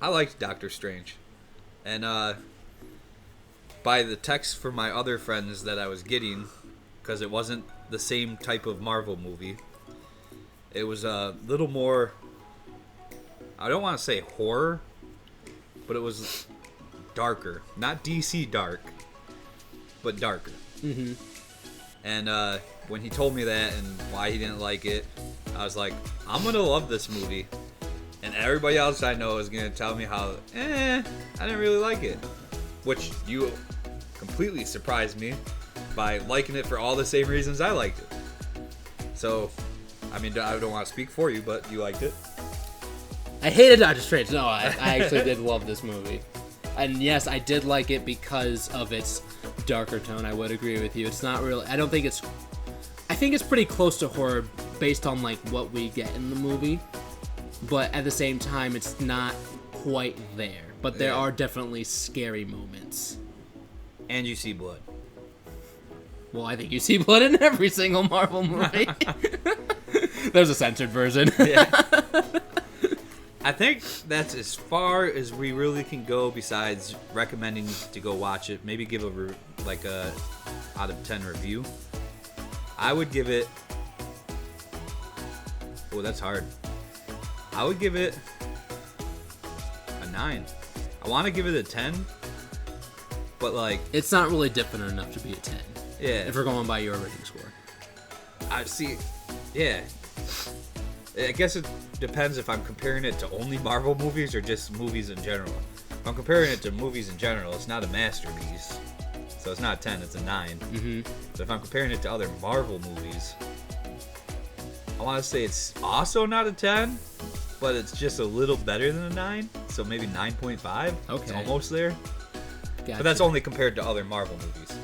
I liked Doctor Strange. And by the text from my other friends that I was getting, because it wasn't the same type of Marvel movie, it was a little more, I don't want to say horror, but it was darker. Not DC dark, but darker. Mm-hmm. And when he told me that and why he didn't like it, I was like, I'm going to love this movie. And everybody else I know is going to tell me how, I didn't really like it. Which you completely surprised me by liking it for all the same reasons I liked it. So, I mean, I don't want to speak for you, but you liked it. I hated Doctor Strange. No, I actually did love this movie. And yes, I did like it because of its darker tone. I would agree with you. It's not really, I think it's pretty close to horror based on like what we get in the movie. But at the same time, it's not quite there. But there are definitely scary moments. And you see blood. Well, I think you see blood in every single Marvel movie. There's a censored version. Yeah. I think that's as far as we really can go besides recommending to go watch it. Maybe give a out of 10 review. I would give it... Oh, that's hard. I would give it a 9. I want to give it a 10, but like... It's not really different enough to be a 10. Yeah. If we're going by your rating score. I see. Yeah. I guess it depends if I'm comparing it to only Marvel movies or just movies in general. If I'm comparing it to movies in general, it's not a masterpiece. So it's not a 10, it's a 9. Mm-hmm. But if I'm comparing it to other Marvel movies, I want to say it's also not a 10, but it's just a little better than a 9. So maybe 9.5. Okay. It's almost there. Gotcha. But that's only compared to other Marvel movies.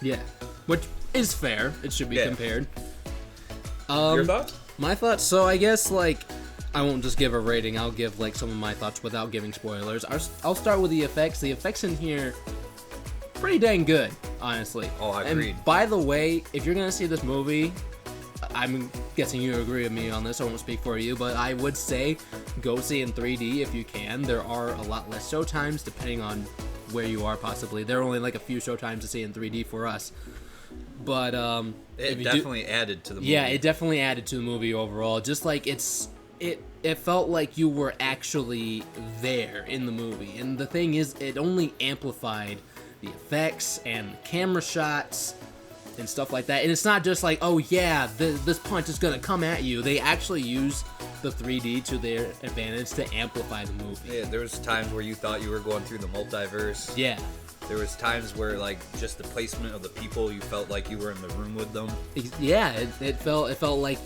Yeah. Which is fair. It should be compared. Your thoughts? My thoughts, so I guess, like, I won't just give a rating. I'll give, like, some of my thoughts without giving spoilers. I'll start with the effects. The effects in here, pretty dang good, honestly. Oh, I agree. And by the way, if you're going to see this movie, I'm guessing you agree with me on this. I won't speak for you, but I would say go see in 3D if you can. There are a lot less showtimes, depending on where you are, possibly. There are only, like, a few showtimes to see in 3D for us. But it definitely added to the movie. Yeah, it definitely added to the movie overall. Just like it felt like you were actually there in the movie. And the thing is, it only amplified the effects and the camera shots and stuff like that. And it's not just like, oh yeah, this punch is gonna come at you. They actually use the 3D to their advantage to amplify the movie. Yeah, there was times where you thought you were going through the multiverse. Yeah. There was times where, like, just the placement of the people, you felt like you were in the room with them. Yeah, it felt like,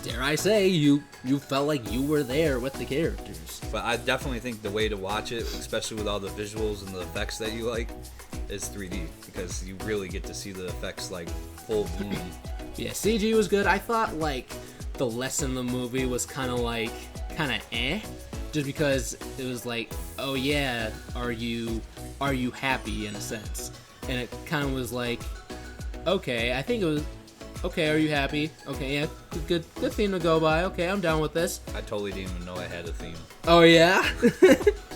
dare I say, you felt like you were there with the characters. But I definitely think the way to watch it, especially with all the visuals and the effects that you like, is 3D, because you really get to see the effects, like, full bloom. Yeah, CG was good. I thought, like, the lesson of the movie was kind of just because it was like, oh yeah, are you happy, in a sense? And it kind of was like, okay, I think it was, okay, are you happy? Okay, yeah, good theme to go by. Okay, I'm down with this. I totally didn't even know I had a theme. Oh yeah?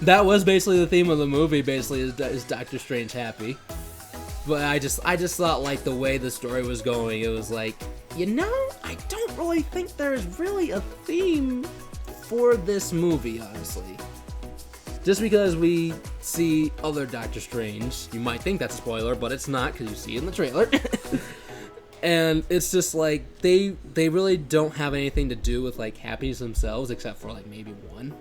That was basically the theme of the movie, basically, is Dr. Strange happy. But I just thought, like, the way the story was going, it was like, I don't really think there's really a theme for this movie, honestly. Just because we see other Doctor Strange, you might think that's a spoiler, but it's not, because you see it in the trailer. And it's just like, they really don't have anything to do with, like, happiness themselves, except for, like, maybe one.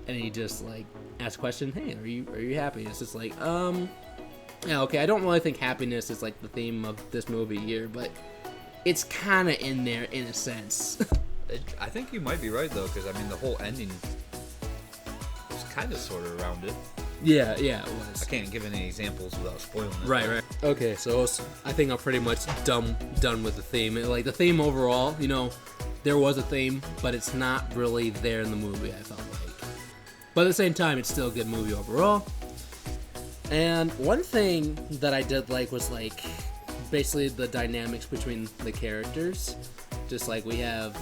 And he just, like, asks a question, hey, are you happy? It's just like, yeah, okay, I don't really think happiness is, like, the theme of this movie here, but it's kind of in there, in a sense. I think you might be right, though, because, I mean, the whole ending was kind of sort of around it. Yeah, it was. I can't give any examples without spoiling it. Right. Okay, so I think I'm pretty much done with the theme. Like, the theme overall, there was a theme, but it's not really there in the movie, I felt like. But at the same time, it's still a good movie overall. And one thing that I did like was, like, basically the dynamics between the characters. Just like we have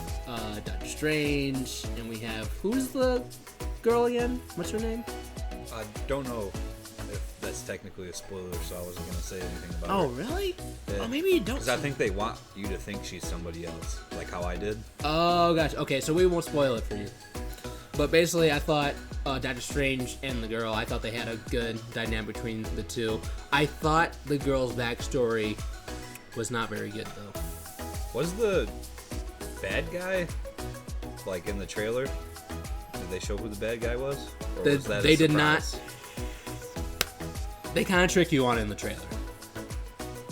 Dr. Strange, and we have, who's the girl again? What's her name? I don't know if that's technically a spoiler, so I wasn't gonna say anything about Oh, her. really? Yeah. Oh, maybe you don't. Because I think they want you to think she's somebody else, like how I did. Oh, gosh. Okay, so we won't spoil it for you. But basically, I thought Dr. Strange and the girl, I thought they had a good dynamic between the two. I thought the girl's backstory was not very good, though. Was the bad guy like in the trailer? Did they show who the bad guy was? Or was that They a did not. surprise? They kind of trick you on it in the trailer.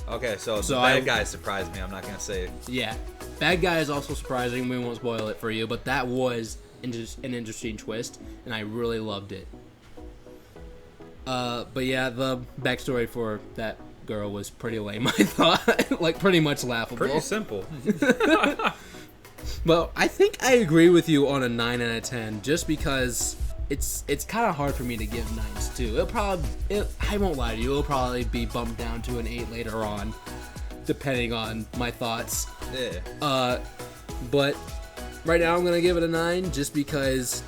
Okay, so the bad guy surprised me. I'm not gonna say. Yeah. Bad guy is also surprising. We won't spoil it for you, but that was an interesting twist, and I really loved it. But yeah, the backstory for that girl was pretty lame, I thought. Like, pretty much laughable. Pretty simple. Well, I think I agree with you on a 9 out of 10, just because it's kind of hard for me to give 9s too. I won't lie to you, it'll probably be bumped down to an 8 later on, depending on my thoughts. Yeah. But right now I'm gonna give it a 9, just because,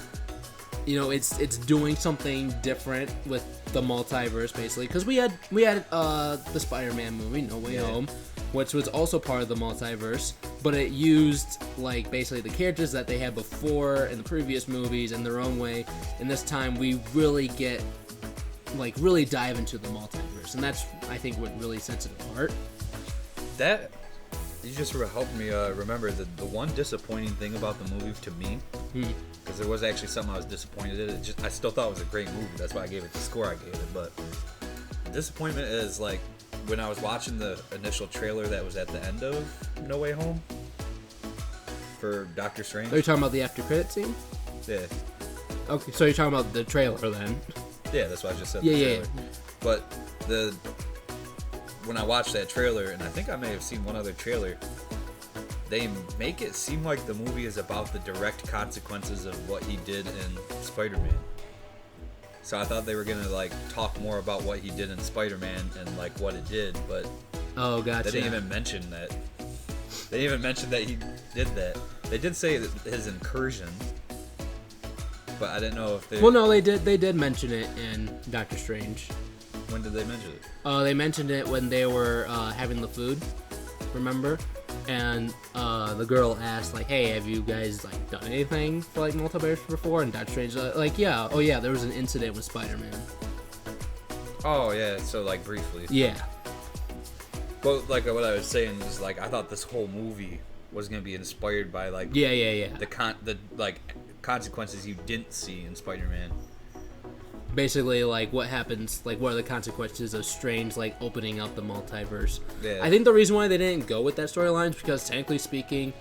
you know, it's doing something different with the multiverse, basically. Because we had the Spider-Man movie, No Way Home, which was also part of the multiverse, but it used, like, basically the characters that they had before in the previous movies in their own way, and this time we really get, like, really dive into the multiverse, and that's, I think, what really sets it apart. That, you just helped me remember the one disappointing thing about the movie to me, because there was actually something I was disappointed in. I still thought it was a great movie, that's why I gave it the score I gave it, but the disappointment is, like, when I was watching the initial trailer that was at the end of No Way Home for Doctor Strange. Are you talking about the after credit scene? Yeah. Okay, so you're talking about the trailer then. Yeah, that's what I just said. Yeah. But when I watched that trailer, and I think I may have seen one other trailer, they make it seem like the movie is about the direct consequences of what he did in Spider-Man. So I thought they were gonna, like, talk more about what he did in Spider-Man and, like, what it did, but Oh, gotcha. they didn't even mention that. They didn't even mention that he did that. They did say that his incursion, but I didn't know if they. Well, no, they did mention it in Doctor Strange. When did they mention it? They mentioned it when they were having the food, remember? And the girl asked, like, hey, have you guys, like, done anything for, like, multiverse before? And Doctor Strange, like, yeah, oh yeah, there was an incident with Spider-Man. Oh yeah, so, like, briefly. Yeah. But, like, what I was saying is, like, I thought this whole movie was gonna be inspired by, like, Yeah. the consequences you didn't see in Spider-Man. Basically, like, what happens, like, what are the consequences of Strange, like, opening up the multiverse. Yeah. I think the reason why they didn't go with that storyline is because, technically speaking,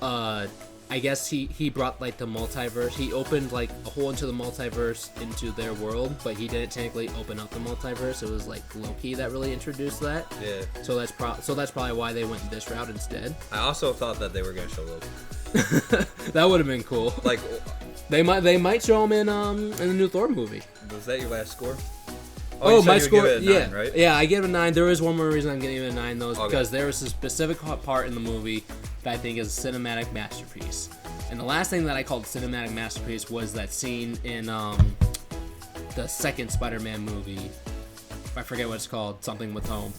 I guess he brought, like, the multiverse. He opened, like, a hole into the multiverse into their world, but he didn't technically open up the multiverse. It was, like, Loki that really introduced that. Yeah. So that's probably why they went this route instead. I also thought that they were gonna show Loki. That would have been cool. Like, They might show him in the new Thor movie. was that your last score? Oh, you said my you would score, give it a 9, right? Yeah, I gave it a 9. There is one more reason I'm giving it a 9, though, is Okay. because there was a specific part in the movie that I think is a cinematic masterpiece. And the last thing that I called cinematic masterpiece was that scene in the second Spider-Man movie. I forget what it's called. Something with home.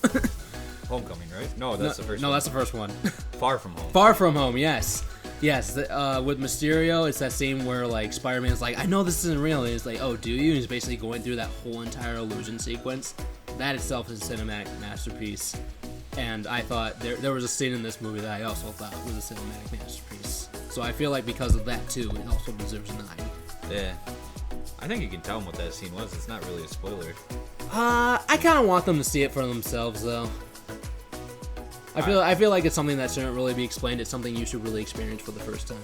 Homecoming, right? No, that's the first one. No, that's the first one. Far From Home. Far From Home, yes. Yes, with Mysterio, it's that scene where, like, Spider-Man's like, I know this isn't real, and he's like, oh, do you? And he's basically going through that whole entire illusion sequence. That itself is a cinematic masterpiece. And I thought there was a scene in this movie that I also thought was a cinematic masterpiece. So I feel like because of that, too, it also deserves a 9. Yeah. I think you can tell them what that scene was. It's not really a spoiler. I kind of want them to see it for themselves, though. I feel like it's something that shouldn't really be explained. It's something you should really experience for the first time.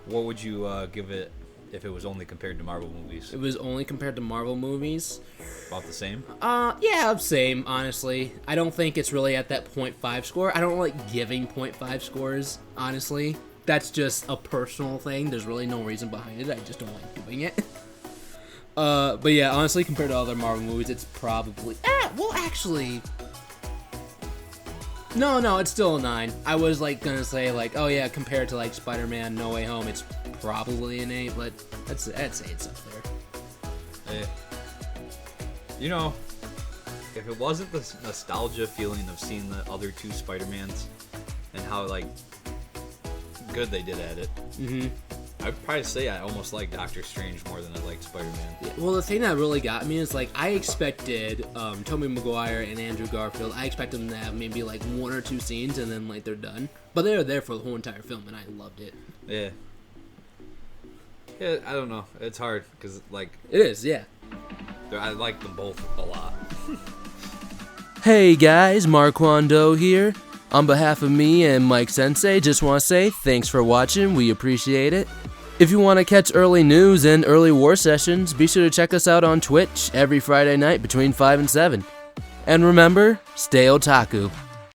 What would you give it if it was only compared to Marvel movies? It was only compared to Marvel movies. About the same? Yeah, same, honestly. I don't think it's really at that 0.5 score. I don't like giving 0.5 scores, honestly. That's just a personal thing. There's really no reason behind it. I just don't like doing it. But yeah, honestly, compared to other Marvel movies, it's probably... well, actually... No, it's still a 9. I was, like, gonna say, like, oh yeah, compared to, like, Spider-Man No Way Home, it's probably an 8, but I'd say it's up there. Yeah. You know, if it wasn't the nostalgia feeling of seeing the other 2 Spider-Mans and how, like, good they did at it, I'd probably say I almost like Doctor Strange more than I like Spider-Man. Yeah, well, the thing that really got me is, like, I expected Tobey Maguire and Andrew Garfield, I expected them to have maybe, like, 1 or 2 scenes and then, like, they're done. But they were there for the whole entire film, and I loved it. Yeah. Yeah, I don't know. It's hard, because, like... It is, yeah. I like them both a lot. Hey guys, Marquando here. On behalf of me and Mike Sensei, just want to say thanks for watching, we appreciate it. If you want to catch early news and early war sessions, be sure to check us out on Twitch every Friday night between 5 and 7. And remember, stay otaku.